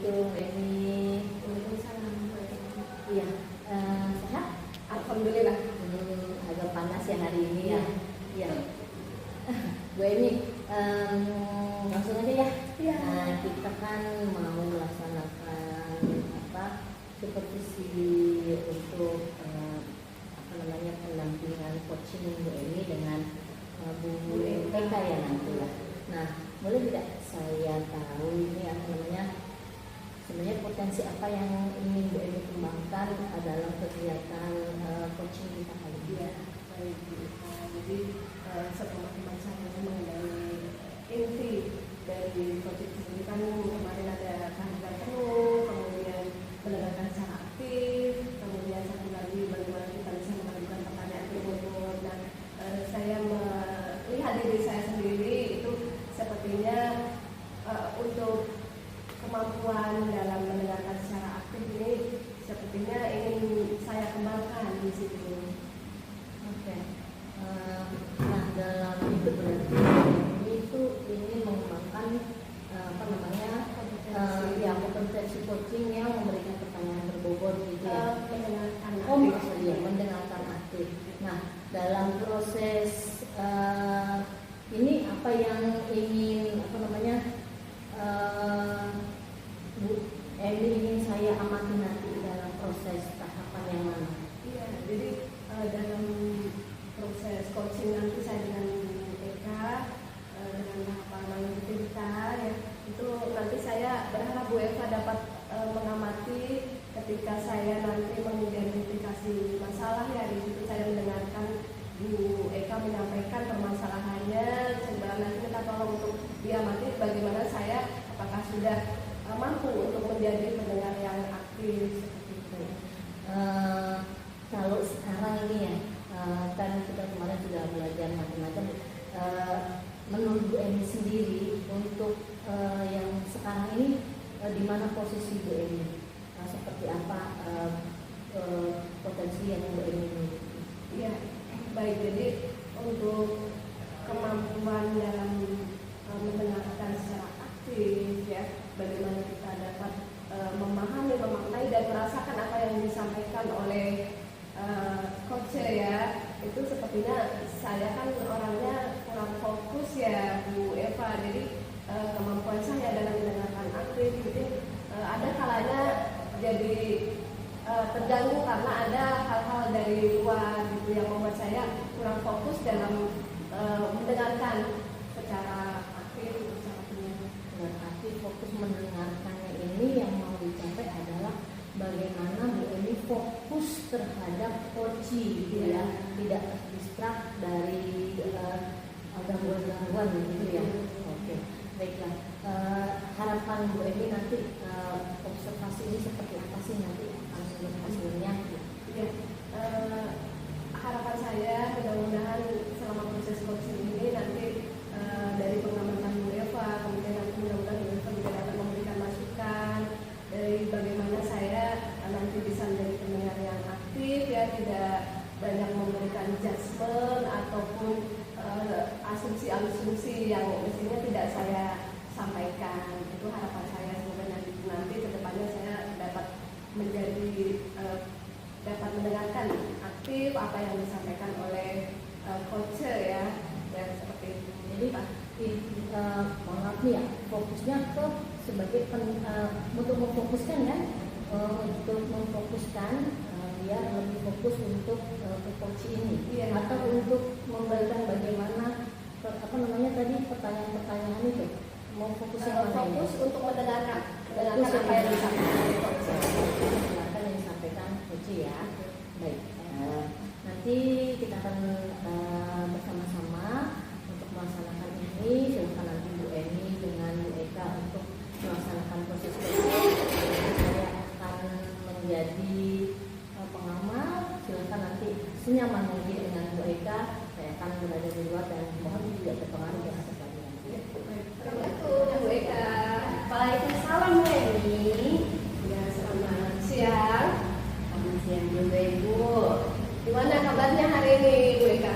Assalamualaikum Eni. Waalaikumsalam. Iya, sehat? Alhamdulillah. Agak panas ya hari ini ya. Iya. Bu Eni, langsung aja ya. Iya. Nah, kita kan mau melaksanakan supervisi untuk pendampingan coaching Bu Eni dengan Bu Eka ya nanti ya. Nah, boleh tidak saya tahu ini sebenarnya potensi apa yang ingin Bu Eni kembangkan dalam kegiatan coaching kita kali ini? Iya, baik. Jadi teman-teman saya mengenai inti dari coaching ini kan kemarin ada kehadiran penuh, kemudian mendengarkan secara aktif, kemudian satu lagi bagaimana kita bisa mengajukan pertanyaan berbobot. Nah, saya melihat diri saya sendiri itu sepertinya untuk kemampuan dalam mendengarkan secara aktif ini sepertinya ingin saya kembangkan di situ. Oke. Nah, dalam itu berarti ini mengembangkan kompetensi coaching yang memberikan pertanyaan berbobot gitu ya. Mendengarkan aktif. Nah, dalam proses ini apa yang ingin Bu Eni ingin saya amati nanti dalam proses tahapan yang mana? Iya, jadi dalam proses coaching nanti saya dengan Eka dengan tahapan lanjutinta ya, itu nanti saya berharap Bu Eva dapat mengamati ketika saya nanti mengidentifikasi masalah ya, di situ saya mendengarkan Bu Eka menyampaikan permasalahannya, coba nanti kita tolong untuk diamati bagaimana saya apakah sudah mampu untuk menjadi pendengar yang aktif seperti itu. Kalau sekarang ini ya, kan kita kemarin sudah belajar macam-macam. Menurut Bu Eni sendiri untuk yang sekarang ini di mana posisi Bu Eni? Seperti apa potensi yang Bu Eni miliki? Iya, baik. Jadi untuk kemampuan dalam mendengarkan secara aktif ya, bagaimana kita dapat memahami, memaknai dan merasakan apa yang disampaikan oleh coach ya, itu sepertinya saya kan orangnya kurang fokus ya Bu Eva, jadi kemampuan saya dalam mendengarkan aktif jadi ada kalanya jadi terganggu karena ada hal-hal dari luar gitu yang membuat saya kurang fokus dalam mendengarkan secara aktif itu salah. Berarti fokus mendengarkannya ini yang mau dicapai adalah bagaimana Bu Eni fokus terhadap coaching gitu ya, tidak terdistract dari gangguan-gangguan gitu ya. Oke, baiklah. Harapan Bu Eni nanti observasi ini seperti apa sih nanti hasilnya? Ya, harapan saya mudah-mudahan selama proses coaching ini nanti dari pengamatan Bu Eva, kemudian nanti mudah-mudahan Bu Eva juga dapat memberikan masukan dari bagaimana saya nanti bisa menjadi pendengar yang aktif ya, tidak banyak memberikan judgement ataupun asumsi-asumsi yang mestinya tidak saya sampaikan. Itu harapan saya, semoga nanti kedepannya saya dapat menjadi dapat mendengarkan aktif apa yang disampaikan oleh coach ya, dan seperti itu. Jadi maaf nih ya, fokusnya ke sebagai untuk memfokuskan kan, untuk memfokuskan dia lebih fokus untuk coach ini, iya. Atau untuk memberikan bagaimana tadi pertanyaan-pertanyaan itu mau fokus yang mana? Fokus untuk mendengarkan apa yang disampaikan oleh coach. Mendengarkan yang disampaikan coach ya. Baik. Nanti kita akan bersama-sama untuk melaksanakan ini. Silakan nanti Bu Eni dengan Bu Eka untuk melaksanakan proses coaching. Saya akan menjadi pengamal. Silakan nanti senyaman mungkin dengan Bu Eka. Saya akan berada di luar dan mohon tidak terpengaruh ya atas lagi nanti. Assalamualaikum Bu Eka. Waalaikumsalam Bu Eni. Ya, selamat siang. Selamat siang juga Ibu. Gimana kabarnya hari ini Bu Eka?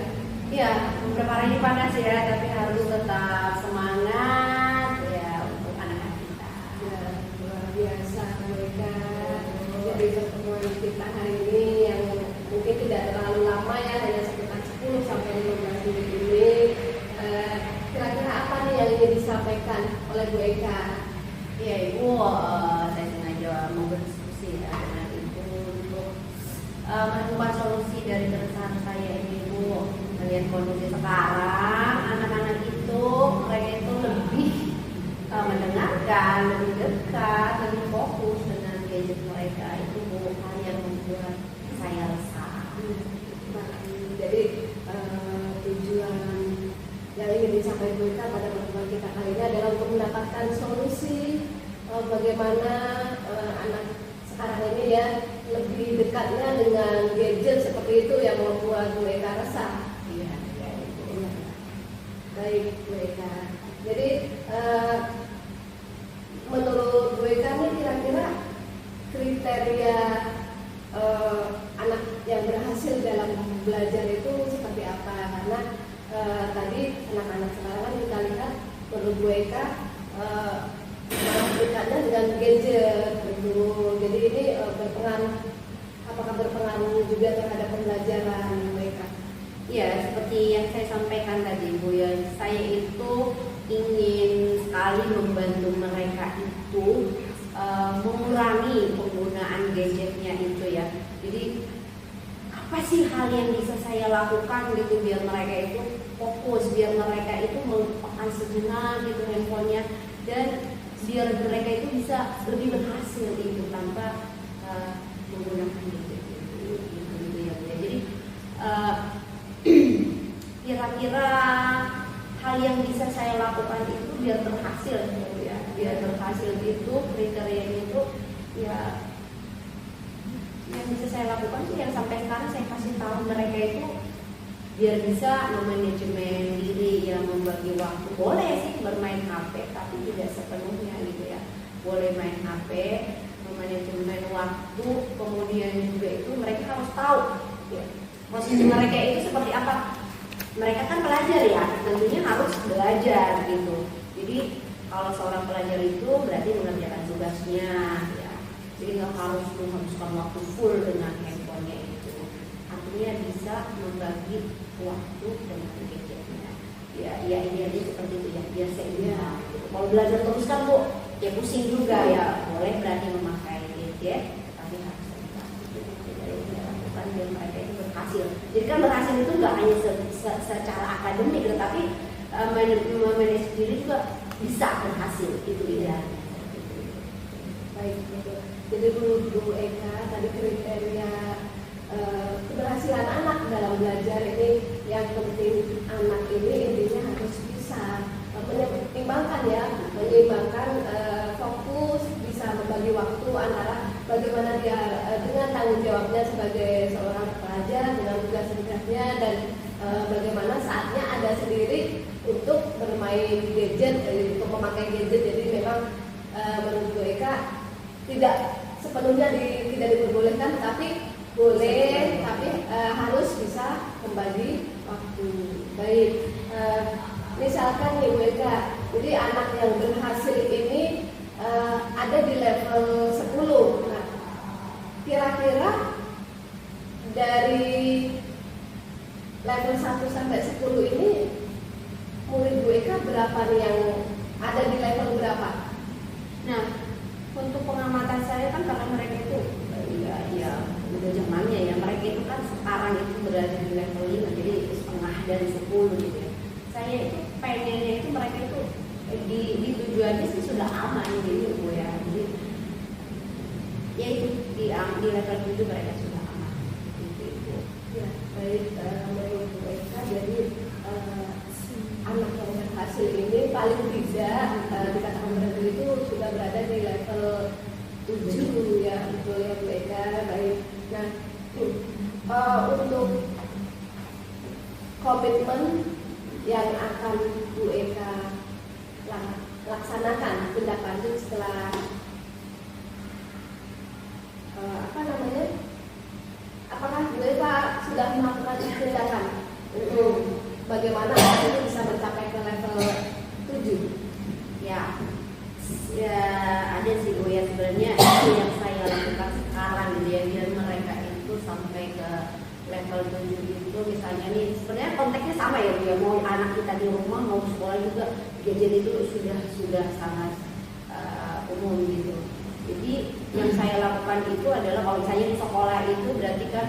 Ya, beberapa hari ini panas ya, tapi harus tetap semangat ya untuk anak-anak kita. Ya, luar biasa. di pertemuan kita hari ini yang mungkin tidak terlalu lama ya, hanya sekitar 10 sampai 15 menit ini. Kira-kira apa nih yang ingin disampaikan oleh Bu Eka? Ya Ibu, saya sengaja mau berdiskusi ya dengan Ibu untuk menemukan solusi dari keresahan saya ini Bu. Melihat kondisi sekarang, anak-anak itu mereka itu lebih mendengarkan, lebih dekat, lebih fokus dengan gadget mereka. Itu Bu, hal yang membuat saya resah. Jadi tujuan yang ingin disampaikan Bu Eka pada pertemuan kita kali ini adalah untuk mendapatkan solusi bagaimana anak sekarang ini ya lebih dekatnya dengan gadget seperti itu yang membuat Bu Eka resah. Iya. Baik Bu Eka. Jadi menurut Bu Eka ini kira-kira kriteria anak yang berhasil dalam belajar itu seperti apa? Karena tadi anak-anak sekarang kan kita lihat menurut Bu Eka dekatnya dengan gadget, betul. Jadi ini berpengaruh, apakah berpengaruh juga terhadap pembelajaran mereka? Ya, seperti yang saya sampaikan tadi Bu ya, saya itu ingin sekali membantu mereka itu mengurangi penggunaan gadgetnya itu ya. Jadi apa sih hal yang bisa saya lakukan gitu biar mereka itu fokus, biar mereka itu melupakan sejenak gitu handphonenya, dan biar mereka itu bisa lebih berhasil itu tanpa menggunakan gadget itu gitu ya. Jadi kira-kira hal yang bisa saya lakukan itu biar berhasil gitu ya, biar berhasil itu kriterianya itu ya, yang bisa saya lakukan tuh yang sampai sekarang saya kasih tahu mereka itu biar bisa memanajemen diri, ya membagi waktu. Boleh sih bermain HP tapi tidak sepenuhnya gitu ya, boleh main HP, memanajemen waktu, kemudian juga itu mereka harus tahu ya, posisi mereka itu seperti apa. Mereka kan pelajar ya, tentunya harus belajar gitu. Jadi kalau seorang pelajar itu berarti mengerjakan tugasnya ya. Jadi nggak harus menghabiskan waktu full dengan handphonenya itu. Artinya bisa membagi waktu dengan gadgetnya. Ya ini aja seperti itu ya, biar seimbang. Gitu. Kalau belajar terus kan Bu, ya pusing juga ya. Boleh berarti memakai gadget, tapi harus seimbang. Lakukan biar mereka itu berhasil. Jadi kan berhasil itu nggak hanya secara akademik, tetapi memanage diri juga bisa berhasil. Itu idealnya. Baik, betul. Jadi menurut Bu Eka tadi kriteria keberhasilan anak dalam belajar ini, yang penting anak ini intinya harus bisa menyeimbangkan fokus, bisa membagi waktu antara bagaimana dia dengan tanggung jawabnya sebagai seorang pelajar dengan tugas-tugasnya, dan bagaimana saatnya ada sendiri untuk bermain gadget, untuk memakai gadget. Jadi memang menurut Bu Eka tidak sepenuhnya tidak diperbolehkan, tapi boleh, tapi harus bisa membagi waktu. Baik, misalkan nih Bu Eka, jadi anak yang berhasil ini ada di level 10. Nah, kira-kira dari level 1 sampai 10 ini murid Bu Eka berapa nih yang ada di level berapa? Nah, untuk pengamatan saya kan karena mereka itu ya udah zamannya ya, mereka itu kan sekarang itu berada di level 5, jadi setengah dari 10 gitu ya. Saya itu pengennya itu mereka itu di tujuannya sih sudah aman gitu Bu ya. Jadi ya itu di level 7 mereka sudah aman gitu. Ya, baik, menurut Bu Eka, jadi anak yang berhasil ini paling tidak dikatakan berhasil itu sudah berada di level 7 ya, betul ya Bu Eka. Baik, nah untuk komitmen yang akan Bu Eka laksanakan tindak lanjut setelah apakah Bu Eka sudah melakukan tindakan untuk bagaimana anak itu bisa mencapai ke level 7? Ya ada sih Bu ya, sebenarnya itu yang saya lakukan sekarang level 7 itu misalnya nih, sebenarnya konteksnya sama ya Bu ya, mau anak kita di rumah mau di sekolah juga gadget itu sudah sangat umum gitu. Jadi yang saya lakukan itu adalah kalau misalnya di sekolah itu berarti kan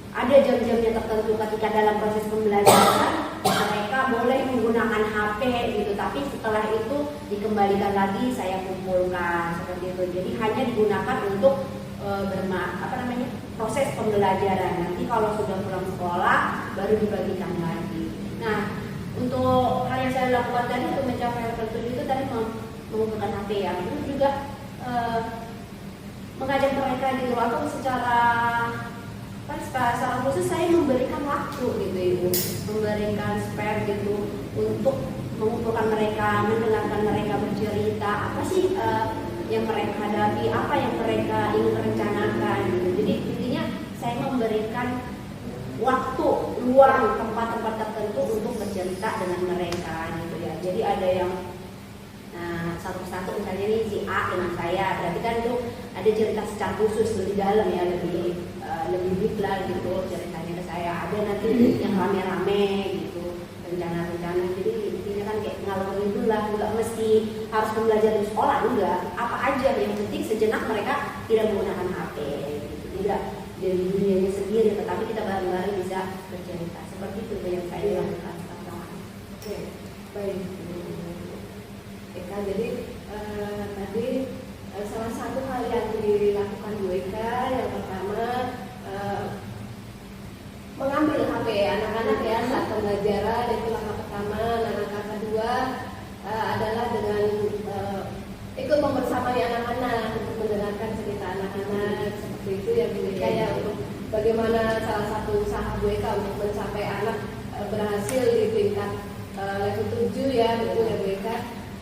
ada jam-jamnya tertentu ketika dalam proses pembelajaran mereka boleh menggunakan HP gitu, tapi setelah itu dikembalikan lagi saya kumpulkan seperti itu. Jadi hanya digunakan untuk proses pembelajaran. Nanti kalau sudah pulang sekolah baru dibagikan lagi. Nah, untuk hal yang saya lakukan tadi untuk mencapai level 7 itu tadi mengumpulkan HP ya. Itu juga mengajak mereka gitu atau secara khusus saya memberikan waktu gitu Ibu, memberikan spare gitu untuk mengumpulkan mereka, mendengarkan mereka bercerita apa sih yang mereka hadapi, apa yang mereka ingin rencanakan gitu. Jadi intinya saya memberikan waktu, luang, tempat-tempat tertentu untuk bercerita dengan mereka gitu ya. Jadi ada yang satu persatu misalnya nih si A dengan saya, berarti kan itu ada cerita secara khusus lebih dalam ya, lebih deep lah gitu ceritanya ke saya. Ada nanti yang rame-rame gitu, rencana-rencana. Jadi intinya kan kayak ngalor itu lah, nggak mesti harus belajar di sekolah juga. Apa aja yang penting sejenak mereka tidak menggunakan HP, gitu. Tidak dari dunianya sendiri, tetapi kita bareng-bareng bisa bercerita. Seperti itu yang saya lakukan. Oke, baik. Eka, jadi tadi salah satu hal yang dilakukan Bu Eka yang pertama mengambil HP anak-anak ya saat pembelajaran, itu langkah pertama. Langkah kedua adalah dengan ikut membersamai anak-anak untuk mendengarkan cerita anak-anak seperti itu ya Bu Eka ya, untuk bagaimana salah satu usaha Bu Eka untuk mencapai anak berhasil di tingkat level 7 ya, betul ya Bu Eka.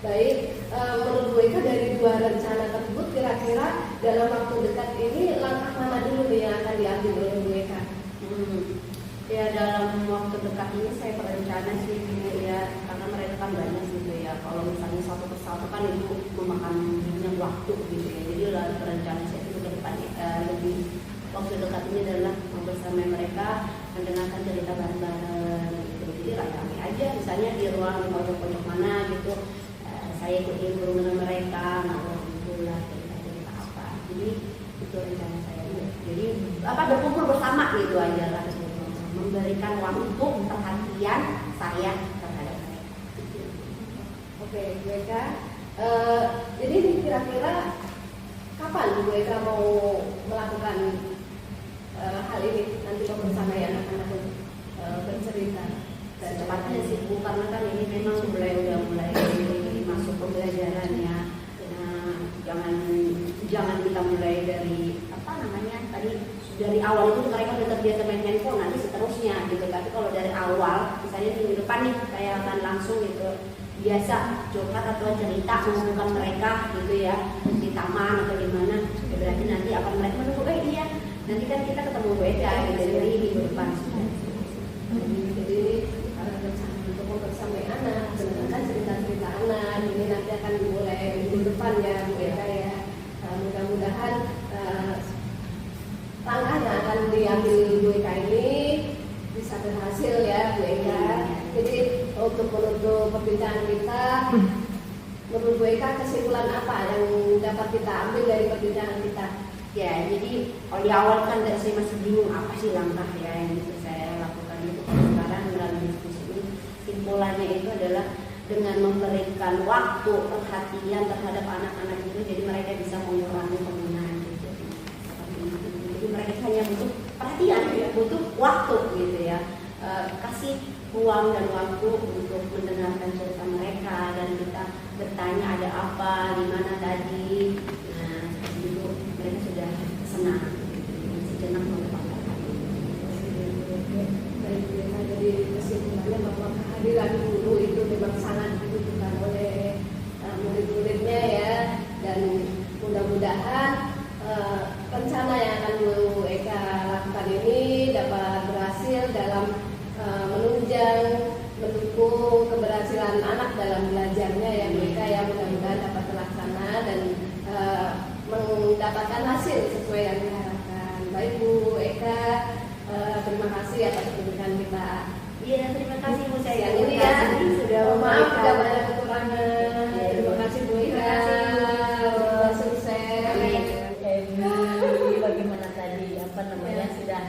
Baik, menurut Bu Eka dari dua rencana tersebut kira-kira dalam waktu dekat ini langkah mana dulu nih yang akan diambil oleh Bu Eka? Ya dalam waktu dekat ini saya berencana sih ya, karena mereka kan banyak gitu ya. Kalau misalnya satu persatu kan itu memakan banyak waktu gitu ya. Jadi berencana saya itu ke depan lebih waktu dekat ini adalah bersama mereka mendengarkan cerita bareng-bareng gitu. Jadi rame aja, misalnya di ruang di pojok-pojok mana gitu. Saya ikutin dengan mereka, ngobrol gitu lah, cerita-cerita apa. Jadi itu rencana saya. Jadi berkumpul bersama gitu aja lah, memberikan waktu perhatian saya terhadap mereka. Oke, Bu Eka. Jadi kira-kira kapan Bu Eka mau melakukan hal ini? Nanti membersamai anak-anak bercerita. Secepatnya sih Bu, karena kan ini memang udah mulai masuk pembelajaran ya. Jangan kita mulai dari dari awal itu mereka udah terbiasa main handphone, nanti seterusnya gitu. Tapi kalau dari awal, misalnya minggu depan nih saya akan langsung gitu biasa curhat atau cerita mengumpulkan mereka gitu ya di taman atau di mana, ya berarti nanti akan mereka menunggu iya nanti kan kita ketemu beda gitu dari minggu depan. Jadi untuk membersamai anak, mendengarkan cerita-cerita anak ini nanti akan dimulai minggu depan ya Bu Eka ya. Mudah-mudahan langkah yang akan diambil Bu Eka ini bisa berhasil ya Bu Eka. Jadi untuk menutup perbincangan kita, menurut Bu Eka kesimpulan apa yang dapat kita ambil dari perbincangan kita? Ya, jadi kalau di awal kan saya masih bingung apa sih langkah ya yang bisa saya lakukan itu. Sekarang melalui diskusi ini, simpulannya itu adalah dengan memberikan waktu perhatian terhadap anak-anak itu, jadi mereka bisa mengurangi penggunaan gadget. Jadi mereka hanya butuh perhatian, butuh waktu gitu ya. Kasih ruang dan waktu untuk mendengarkan cerita mereka dan kita bertanya ada apa, di mana tadi. Nah, itu mereka sudah senang, sejenak melupakan. Jadi kesimpulannya bahwa kehadiran guru itu memang sangat dibutuhkan oleh murid-muridnya ya, dan mudah-mudahan rencana yang akan Bu Eka lakukan ini dapat berhasil dalam menunjang, mendukung keberhasilan anak dalam belajarnya ya Bu Eka ya. Mudah-mudahan dapat terlaksana dan mendapatkan hasil sesuai yang diharapkan. Baik Bu Eka, Terima kasih atas kunjungan kita. Iya, terima kasih Bu Caya Ini ini ya, ya sudah maaf memberikan. jika banyak kekurangan. Iya, Terima kasih Bu terima Ika. kasih. Sukses. Emi, bagaimana tadi Ya. sudah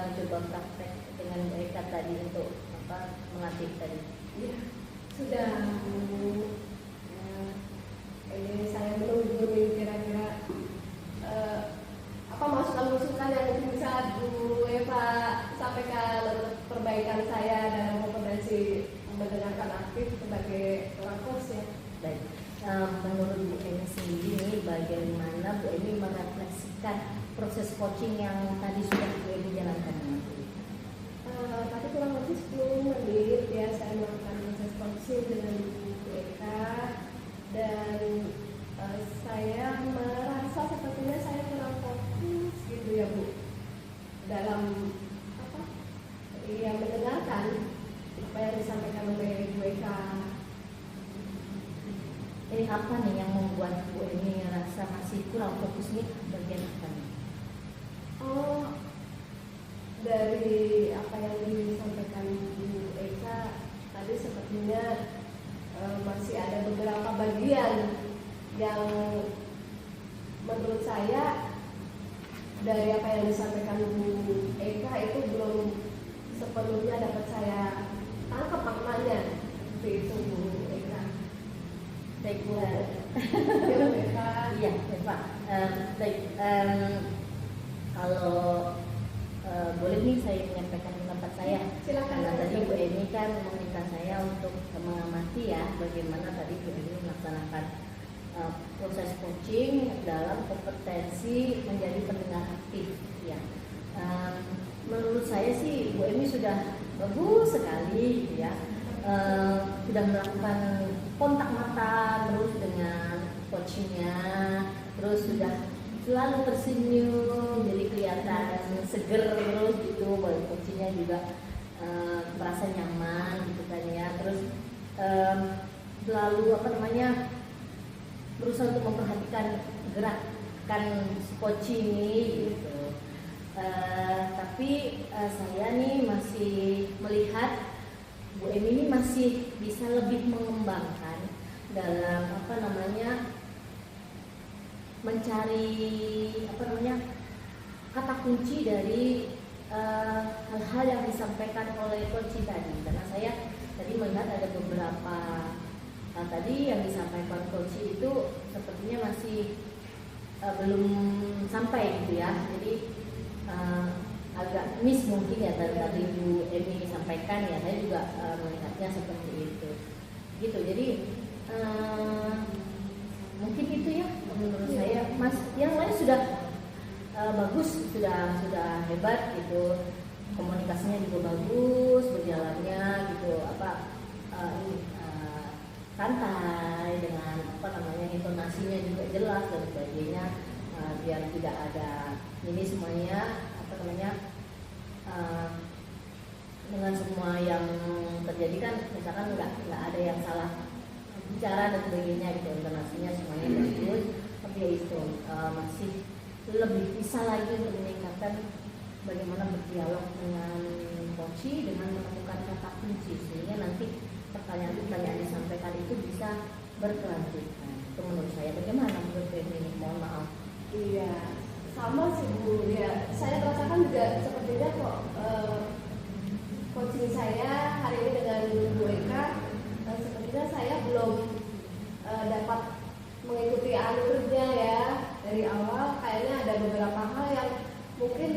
mencoba praktek dengan mereka tadi untuk melatih tadi? Ya, sudah Bu. Ini saya menunggu nih kira-kira apa masukan-masukan yang mungkin bisa Bu Eva sampaikan untuk perbaikan saya dalam kompetensi mendengarkan aktif sebagai orang coach ya. Baik, menurut Bu Emi sendiri nih, bagaimana Bu Emi merefleksikan proses coaching yang tadi sudah Bu Emi jalankan dengan Bu Ika? Tapi kurang lebih 10 menit ya saya melakukan proses coaching dengan Bu Eka, dan saya merasa sepertinya saya kurang fokus gitu ya Bu dalam apa ya mendengarkan apa yang disampaikan oleh Bu Eka. Ini apa nih yang membuat Bu Emi merasa masih kurang fokus nih, bagian apa nih? Oh, dari apa yang disampaikan Bu Eka tadi sepertinya masih ada beberapa bagian yang menurut saya dari apa yang disampaikan Bu Eka itu belum sepenuhnya dapat saya tangkap maknanya seperti itu Bu Eka. Baik Bu. Ya Bu Eka. Iya, Pak. Baik, kalau boleh nih saya menyampaikan pendapat saya. Silakan. Karena tadi Bu Emi kan meminta saya untuk mengamati ya bagaimana tadi Bu Emi melaksanakan proses coaching dalam kompetensi menjadi pendengar aktif. Ya, menurut saya sih Bu Emi sudah bagus sekali, gitu ya. Sudah melakukan kontak mata terus dengan coachingnya, terus sudah selalu tersenyum, jadi kelihatan seger terus gitu, bahwa coachingnya juga merasa nyaman gitu kan ya. Terus selalu berusaha untuk memperhatikan gerakan coaching ini gitu. Tapi saya nih masih melihat Bu Emi ini masih bisa lebih mengembangkan dalam mencari kata kunci dari hal-hal yang disampaikan oleh coach tadi. Karena saya tadi melihat ada beberapa tadi yang disampaikan coach itu sepertinya masih belum sampai gitu ya. Jadi agak miss mungkin ya tadi Bu Emi sampaikan ya, saya juga melihatnya seperti itu gitu. Jadi mungkin itu ya menurut saya. Mas, yang lain sudah bagus, sudah hebat gitu, komunikasinya juga bagus, berjalannya gitu santai, dengan intonasinya juga jelas dan sebagainya, biar tidak ada ini semuanya dengan semua yang terjadi kan, misalkan nggak ada yang salah bicara dan sebagainya gitu, intonasinya semuanya bagus, tapi ya itu masih lebih bisa lagi untuk meningkatkan bagaimana berdialog dengan coach dengan menemukan kata kunci sehingga nanti pertanyaan-pertanyaan disampaikan itu bisa berkelanjutan. Itu menurut saya. Bagaimana menurut ini? Mohon maaf. Iya, sama sih Bu. Ya, saya merasakan juga sepertinya kok coaching saya hari ini dengan Bu Eka, sepertinya saya belum dapat mengikuti alurnya ya dari awal. Kayaknya ada beberapa hal yang mungkin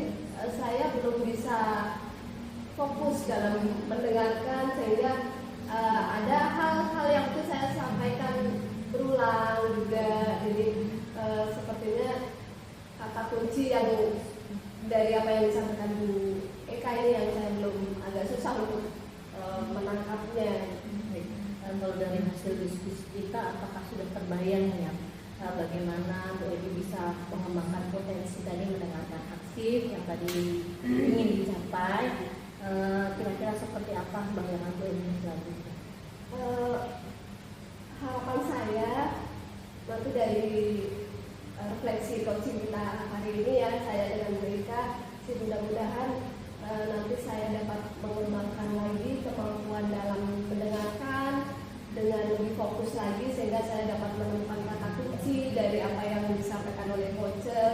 saya belum bisa fokus dalam mendengarkan, sehingga ada hal-hal yang itu saya sampaikan berulang juga. Jadi sepertinya kata kunci yang dari apa yang disampaikan Bu Eka ini yang saya belum agak susah untuk menangkapnya. Kalau dari hasil diskusi kita, apakah sudah terbayang ya bagaimana Bu Emi bisa mengembangkan potensi tadi mendengarkan aktif yang tadi ingin dicapai? Kira-kira seperti apa bayangan Bu Emi selanjutnya? Harapan saya nanti dari refleksi coaching kita hari ini ya, saya dengan Bu Eka, mudah-mudahan disampaikan oleh voucher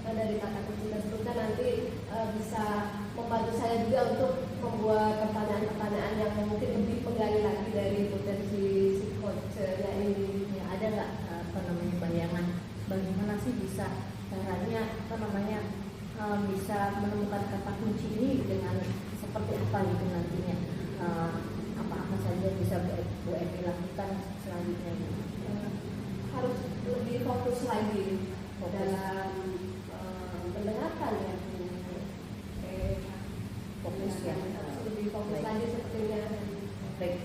dari kata kunci tersebut kan nanti bisa membantu saya juga untuk membuat pertanyaan-pertanyaan yang mungkin lebih menggali lagi dari potensi si vouchernya ini. Ya, ada nggak bayangan bagaimana sih bisa caranya bisa menemukan kata kunci ini dengan seperti apa gitu nantinya, apa saja bisa Bu Emi lakukan selanjutnya gitu. Harus lebih fokus lagi dalam mendengarkan ya, fokus ya, harus lebih fokus lagi sepertinya. Baik.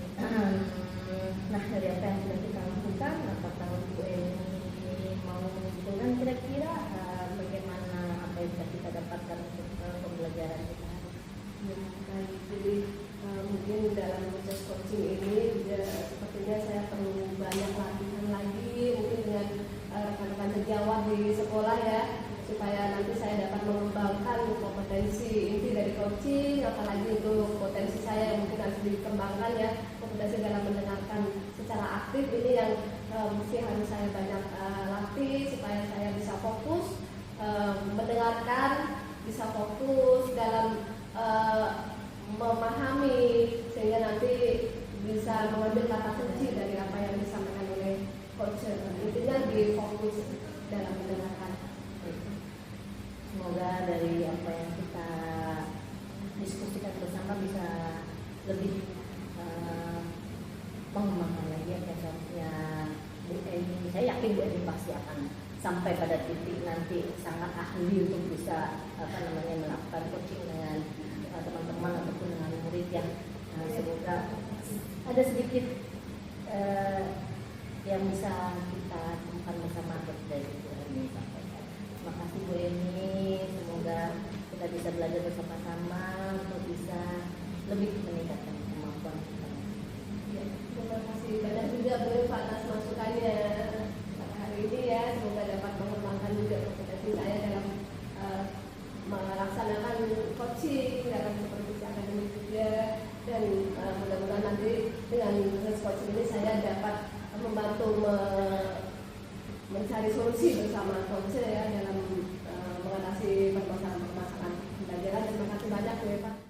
Nah, dari apa yang sudah kita lakukan, apakah Bu Emi mau menyimpulkan kira-kira bagaimana apa yang sudah kita dapatkan untuk pembelajaran kita? Ya, baik. Jadi mungkin dalam proses coaching ini sepertinya saya perlu banyak latihan lagi, mungkin dengan rekan-rekan sejawat di sekolah ya, supaya nanti saya dapat mengembangkan kompetensi inti dari coaching, apalagi untuk potensi saya yang mungkin harus dikembangkan ya, kompetensi dalam mendengarkan secara aktif ini yang mesti harus saya banyak latih supaya saya bisa fokus mendengarkan, bisa fokus dalam memahami, sehingga nanti bisa mengambil kata kunci dari apa yang disampaikan oleh coach. Intinya lebih fokus dalam mendengarkan. Semoga dari apa yang kita diskusikan bersama bisa lebih mengembangkan lagi apa yang seharusnya Bu Emi. Saya yakin Bu Emi pasti akan sampai pada titik nanti sangat ahli untuk bisa melakukan coaching dengan teman-teman ataupun dengan murid ya. Semoga ada sedikit yang bisa kita temukan bersama dari Bu Emi sampaikan. Terima kasih Bu Emi, semoga kita bisa belajar bersama-sama untuk bisa lebih meningkatkan kemampuan kita. Ya, terima kasih banyak juga Bu Emi atas masukannya pada hari ini ya. Semoga dapat mengembangkan juga kompetensi saya dalam melaksanakan coaching dalam supervisi akademik juga, dan mudah-mudahan nanti dengan proses coaching ini saya dapat membantu mencari solusi bersama coach ya dalam mengatasi permasalahan pembelajaran. Terima kasih banyak Bu Eva.